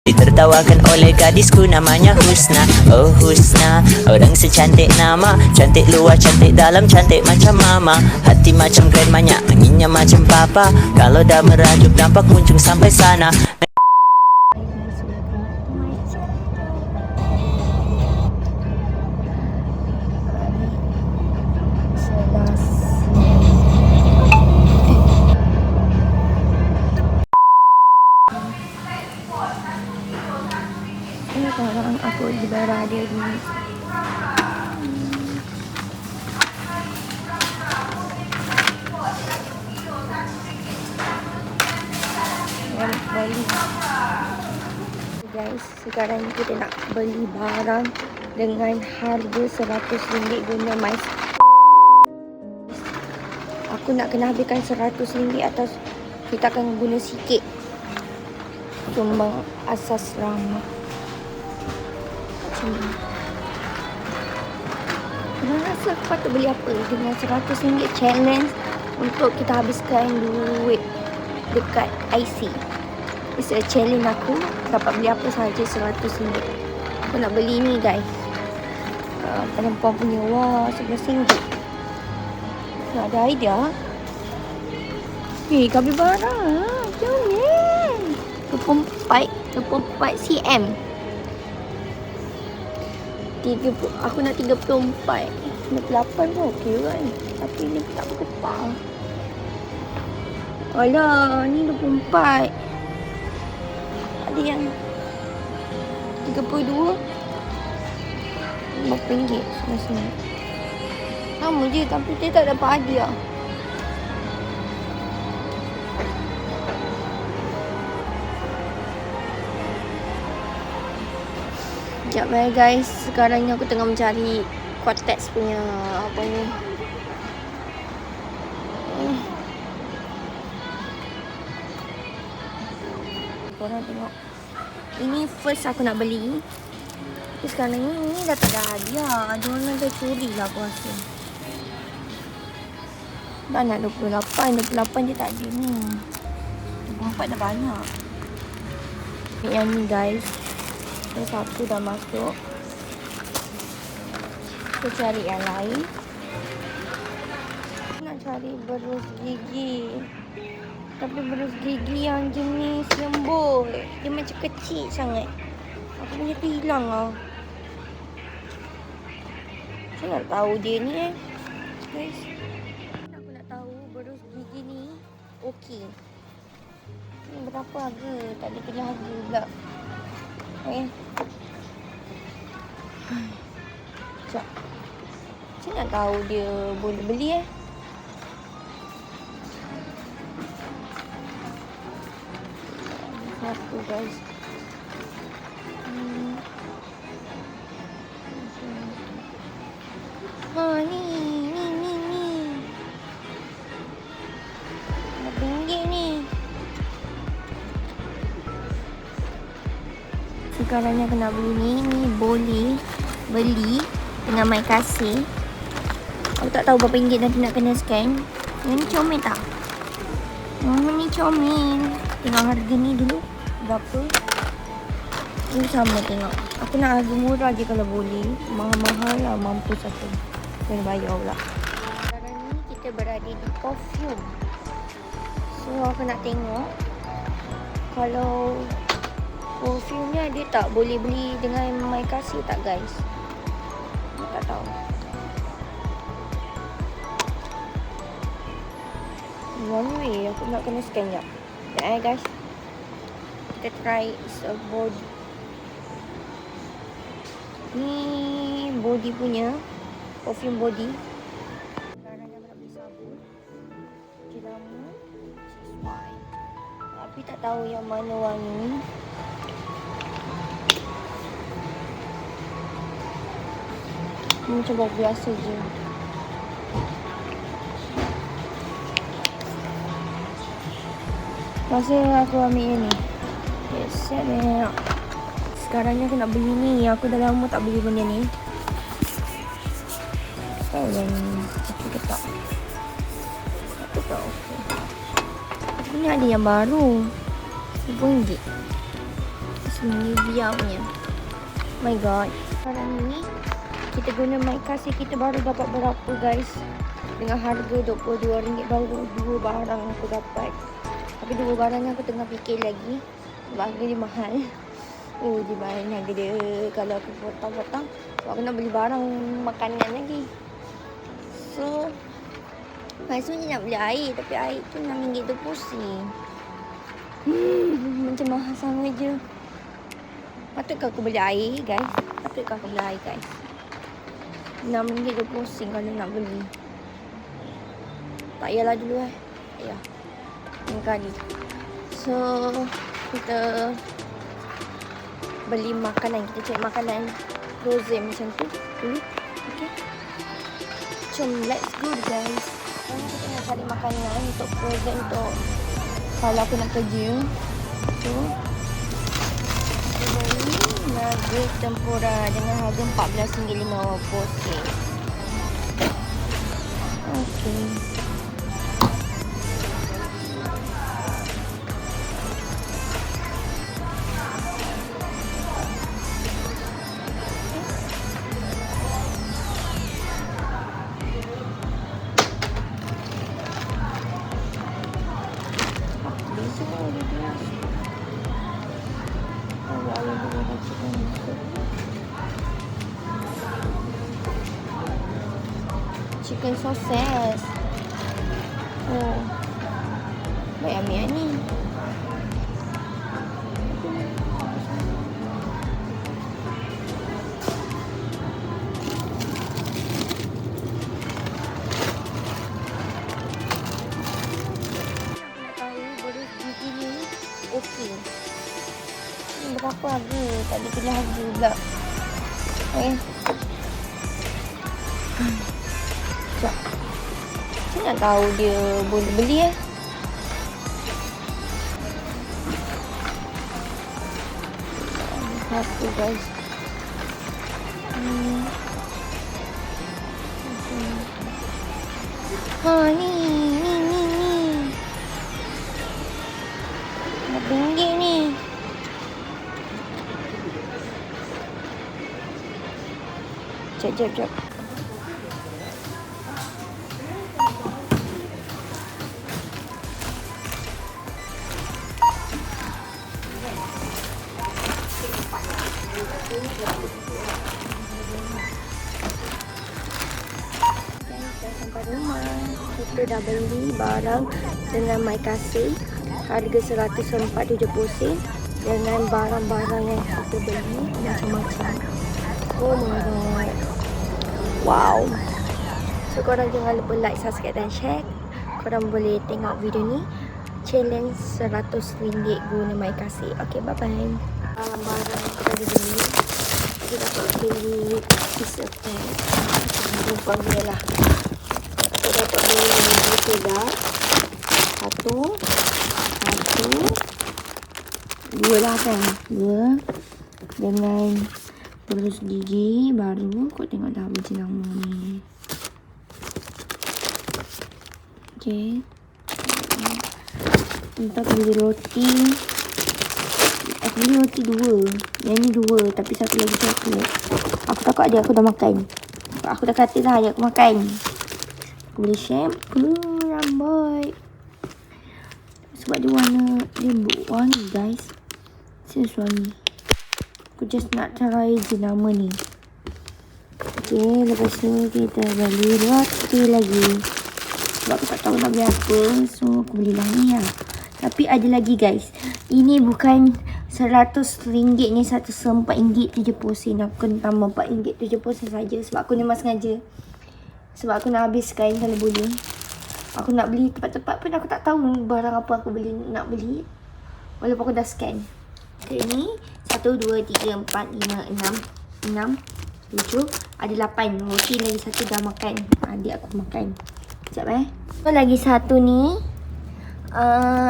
Ditertawakan oleh gadisku namanya Husna. Oh Husna, orang secantik nama. Cantik luar, cantik dalam, cantik macam mama. Hati macam grandmanya, anginnya macam papa. Kalau dah merajuk nampak muncung sampai sana. Ini sekarang aku berada di Bali. Guys, sekarang ni kita nak beli barang dengan harga RM100 guna mais. Aku nak kena habiskan RM100 atau kita akan guna sikit sumbang asas ramah. Korang rasa aku patut beli apa dengan RM100 challenge untuk kita habiskan duit dekat IC. It's a challenge aku dapat beli apa sahaja RM100. Aku nak beli ni guys, perempuan punya wah RM11. Nak ada idea. Kapibara macam ni 24 cm. Aku nak 34. 98 pun okey kan. Tapi ni tak berkepal. Alah, ni 24. Ada yang 32. RM5 semasa. Sama je tapi dia tak dapat hadiah. Sekejap guys, sekarang ni aku tengah mencari Cortex punya apa ni. Korang tengok. Ini first aku nak beli. Tapi sekarang ni dah tak ada hadiah. Diorang dah curi lah aku rasa. Dah nak 28 je tak ada ni. 24 dah banyak. Yang ni guys. Satu dah masuk. Kita cari yang lain. Nak cari berus gigi. Tapi berus gigi yang jenis lembut. Dia macam kecil sangat. Aku punya tu hilang lah. Saya nak tahu dia ni guys. Aku nak tahu berus gigi ni okey. Ni berapa harga? Tak ada tulis harga pula. Sekejap. Saya nak tahu dia boleh beli satu guys. Ni. RM5 ni. Sekarang ni aku nak beli ni. Ni boleh beli dengan my kasih. Aku tak tahu berapa ringgit nanti nak kena scan. Yang ni comel tak? Ni comel. Tengok harga ni dulu berapa. Ni sama tengok. Aku nak harga murah je kalau boleh. Mahal-mahal lah mampus aku. Kena bayar pula. Sekarang ni kita berada di perfume. So aku nak tengok kalau perfume ni dia tak boleh beli dengan my kasih tak guys. Aku tak tahu. One way aku nak kena scan jap. Guys. Kita try body. Ni body punya. Perfume body. Sekarang aku nak beli sabun. Jeramu. Sesuai. Tapi tak tahu yang mana wangi ni. Ni macam bau biasa je. Masa aku ambil yang ni. Yes, siap ni. Sekarang ni aku nak beli ni. Aku dah lama tak beli benda ni. Tahu yang ni. Okey ke tak? Aku tak okey. Aku ni ada yang baru. RM10. Nivea punya. My god. Sekarang ni kita guna mic kasih kita baru dapat berapa guys? Dengan harga RM22 baru 2 barang aku dapat. Tapi 2 barang ni aku tengah fikir lagi sebab harga dia mahal. Oh, dia mahal harga dia kalau aku potong-potong. Sebab aku nak beli barang makanan lagi. So, maksudnya nak beli air tapi air tu RM6 tu pusing. Macam mahal sangat je. Patutkah aku beli air guys? Patutkah aku beli air guys? RM6 tu pusing kalau nak beli. Tak payahlah dulu Tak payah. Ini kali. So, kita beli makanan. Kita cari makanan frozen macam tu dulu. Okay. Jom, let's go guys. Sekarang kita nak cari makanan untuk frozen untuk kalau aku nak kerja. So, kita beli nugget tempura dengan harga RM14.50. Okay. Chicken sausage. Oh, baik ambil ni. Okey. Ini berapa harga? Tak ada pilih harga pula. Sekejap. Saya nak tahu dia boleh beli Satu guys. Ni. RM6 ni. Jap. Sampai rumah, kita dah beli barang dengan my kasih harga RM104.70 dengan barang-barang yang kita beli macam-macam. Oh my god, wow. So korang jangan lupa like, subscribe dan share. Korang boleh tengok video ni, challenge RM100 guna my kasih. Okay, bye bye. Barang yang kita beli, kita dapat beli pizza pan. Lupa dia lah. Kita dapat beli soda. Satu. Dua lah kan. Dua. Dengan berus gigi baru. Kau tengok dah biji lama ni. Okay. Entah beli roti. Aku beli roti dua. Yang ni dua. Tapi satu lagi coklat. Aku takut adik aku dah makan. Aku dah kata dah adik aku makan. Aku beli shampoo rambut. Sebab dia warna. Dia wangi guys. Serius wangi. Aku just nak try je nama ni. Okay. Lepas tu kita beli roti lagi. Sebab aku tak tahu nak beli apa. So aku belilah ni lah. Tapi ada lagi guys. Ini bukan RM100 ni, RM104.70. Aku kena tambah RM4.70 saja. Sebab aku memang sengaja. Sebab aku nak habiskan kalau boleh. Aku nak beli tepat-tepat pun aku tak tahu barang apa aku nak beli. Walaupun aku dah scan. Okay, ni 1, 2, 3, 4, 5, 6, 7. Ada 8. Roti lagi satu dah makan. Adik aku makan. Sekejap So, lagi satu ni.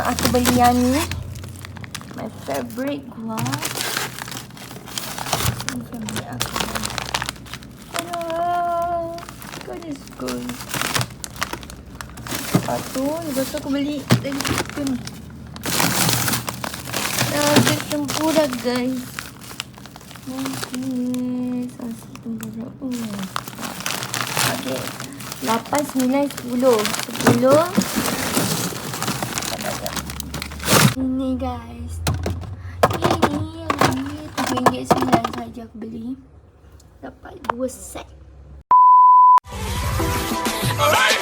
Aku beli yang ni. My favorite gua. Ini favorite aku. Aduh. God is good. Lepas tu aku beli lagi chicken. tempura guys. Okay, sausage tempura. Okay, 8, 9, 10. 10. Ini guys. Ini RM7.9 saja aku beli. Dapat 2 set. Alright.